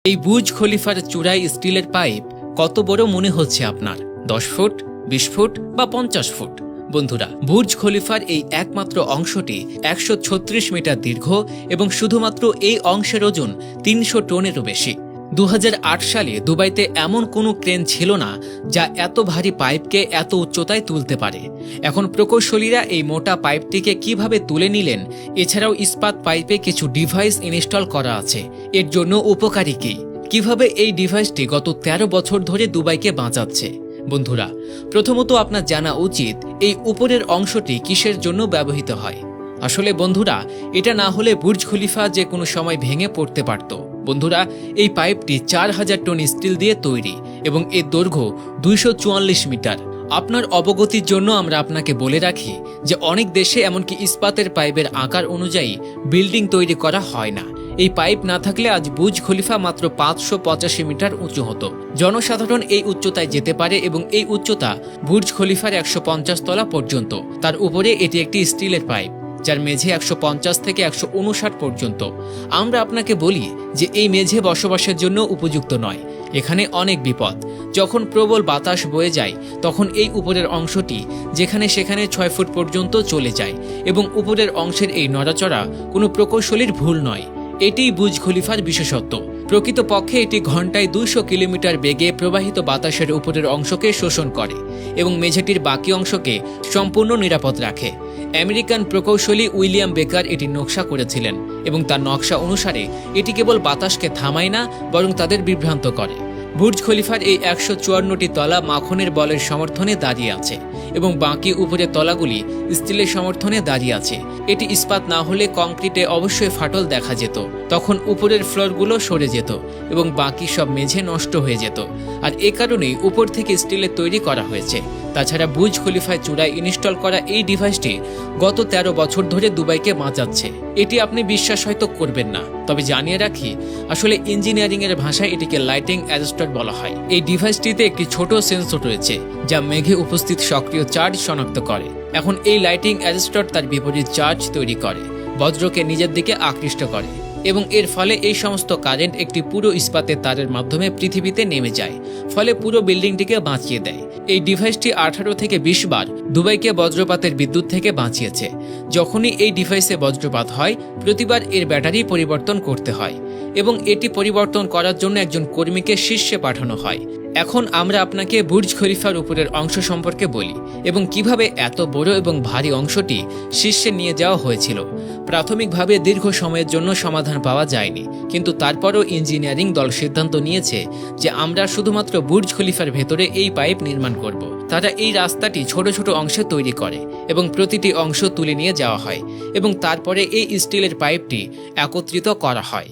এই বুর্জ খলিফার চূড়ায় স্টিলের পাইপ কত বড় মনে হচ্ছে আপনার? 10 ফুট, 20 ফুট বা 50 ফুট? বন্ধুরা, বুর্জ খলিফার এই একমাত্র অংশটি 136 মিটার দীর্ঘ এবং শুধুমাত্র এই অংশের ওজন 300 টনেরও বেশি। 2008 সালে দুবাইতে এমন কোনো ক্রেন ছিল না যা এত ভারী পাইপকে এত উচ্চতায় তুলতে পারে। এখন প্রকৌশলীরা এই মোটা পাইপটিকে কিভাবে তুলে নিলেন, এছাড়াও ইস্পাত পাইপে কিছু ডিভাইস ইনস্টল করা আছে, এর জন্য উপকারী কি, কিভাবে এই ডিভাইসটি গত 13 বছর ধরে দুবাইকে বাঁচাচ্ছে। বন্ধুরা, প্রথমত আপনার জানা উচিত এই উপরের অংশটি কিসের জন্য ব্যবহৃত হয়। আসলে বন্ধুরা, এটা না হলে বুর্জ খলিফা যে কোনো সময় ভেঙে পড়তে পারত। বন্ধুরা, এই পাইপটি 4000 টন স্টিল দিয়ে তৈরি এবং এর দৈর্ঘ্য 244 মিটার। আপনার অবগতির জন্য আমরা আপনাকে বলে রাখি যে অনেক দেশে এমনকি ইস্পাতের পাইপের আকার অনুযায়ী বিল্ডিং তৈরি করা হয় না। এই পাইপ না থাকলে আজ বুর্জ খলিফা মাত্র 585 মিটার উঁচু হতো। জনসাধারণ এই উচ্চতায় যেতে পারে এবং এই উচ্চতা বুর্জ খলিফার 150 তলা পর্যন্ত। তার উপরে এটি একটি স্টিলের পাইপ যার মেঝে 150 থেকে 159 পর্যন্ত। আমরা আপনাকে বলি যে এই মেঝে বসবাসের জন্য উপযুক্ত নয়, এখানে অনেক বিপদ। যখন প্রবল বাতাস বয়ে যায় তখন এই উপরের অংশটি যেখানে সেখানে 6 ফুট পর্যন্ত চলে যায় এবং উপরের অংশের এই নড়াচড়া কোনো প্রকৌশলীর ভুল নয়, এটিই বুর্জ খলিফার বিশেষত্ব। প্রকৃতপক্ষে এটি ঘন্টায় 200 কিলোমিটার বেগে প্রবাহিত বাতাসের উপরের অংশকে শোষণ করে এবং মেঝেটির বাকি অংশকে সম্পূর্ণ নিরাপদ রাখে। আমেরিকান প্রকৌশলী উইলিয়াম বেকার এটি নকশা করেছিলেন এবং তার নকশা অনুসারে এটি কেবল বাতাসকে থামায় না, বরং তাদের বিভ্রান্ত করে। বুর্জ খলিফার এই 154টি তলা মাখনের বলের সমর্থনে দাঁড়িয়ে আছে এবং বাকি উপরের তলাগুলি স্টিলের সমর্থনে দাঁড়িয়ে আছে। এটি ইস্পাত না হলে কংক্রিটে অবশ্যই ফাটল দেখা যেত, তখন উপরের ফ্লোরগুলো সরে যেত এবং বাকি সব মেঝে নষ্ট হয়ে যেত। আর এ কারণেই উপর থেকে স্টিলের তৈরি করা হয়েছে। তাছাড়া বুর্জ খলিফায় চূড়ায় ইনস্টল করা এই ডিভাইসটি গত 13 বছর ধরে দুবাইকে বাঁচাচ্ছে। এটি আপনি বিশ্বাস হয়তো করবেন না, তবে জানিয়ে রাখি, আসলে ইঞ্জিনিয়ারিং এর ভাষায় এটিকে লাইটিং অ্যাডজাস্টার বলা হয়। এই ডিভাইসটিতে একটি ছোট সেন্সর রয়েছে যা মেঘে উপস্থিত সক্রিয় চার্জ শনাক্ত করে। এখন এই লাইটিং অ্যাডজাস্টার তার বিপরীত চার্জ তৈরি করে, বজ্রকে নিজের দিকে আকৃষ্ট করে এবং এর ফলে এই সমস্ত কারেন্ট একটি পুরো ইস্পাতের তারের মাধ্যমে পৃথিবীতে নেমে যায়, ফলে পুরো বিল্ডিংটিকে বাঁচিয়ে দেয়। এই ডিভাইসটি 18 থেকে 20 বার দুবাইকে বজ্রপাতের বিদ্যুৎ থেকে বাঁচিয়েছে। যখনই এই ডিভাইসে বজ্রপাত হয়, প্রতিবার এর ব্যাটারি পরিবর্তন করতে হয় এবং এটি পরিবর্তন করার জন্য একজন কর্মীকে শীর্ষে পাঠানো হয়। এখন আমরা আপনাকে বুর্জ খলিফার উপরের অংশ সম্পর্কে বলি এবং কিভাবে এত বড় এবং ভারী অংশটি শীর্ষে নিয়ে যাওয়া হয়েছিল। প্রাথমিকভাবে দীর্ঘ সময়ের জন্য সমাধান পাওয়া যায়নি, কিন্তু তারপরও ইঞ্জিনিয়ারিং দল সিদ্ধান্ত নিয়েছে যে আমরা শুধুমাত্র বুর্জ খলিফার ভেতরে এই পাইপ নির্মাণ করব। তারা এই রাস্তাটি ছোট ছোট অংশে তৈরি করে এবং প্রতিটি অংশ তুলে নিয়ে যাওয়া হয় এবং তারপরে এই স্টিলের পাইপটি একত্রিত করা হয়।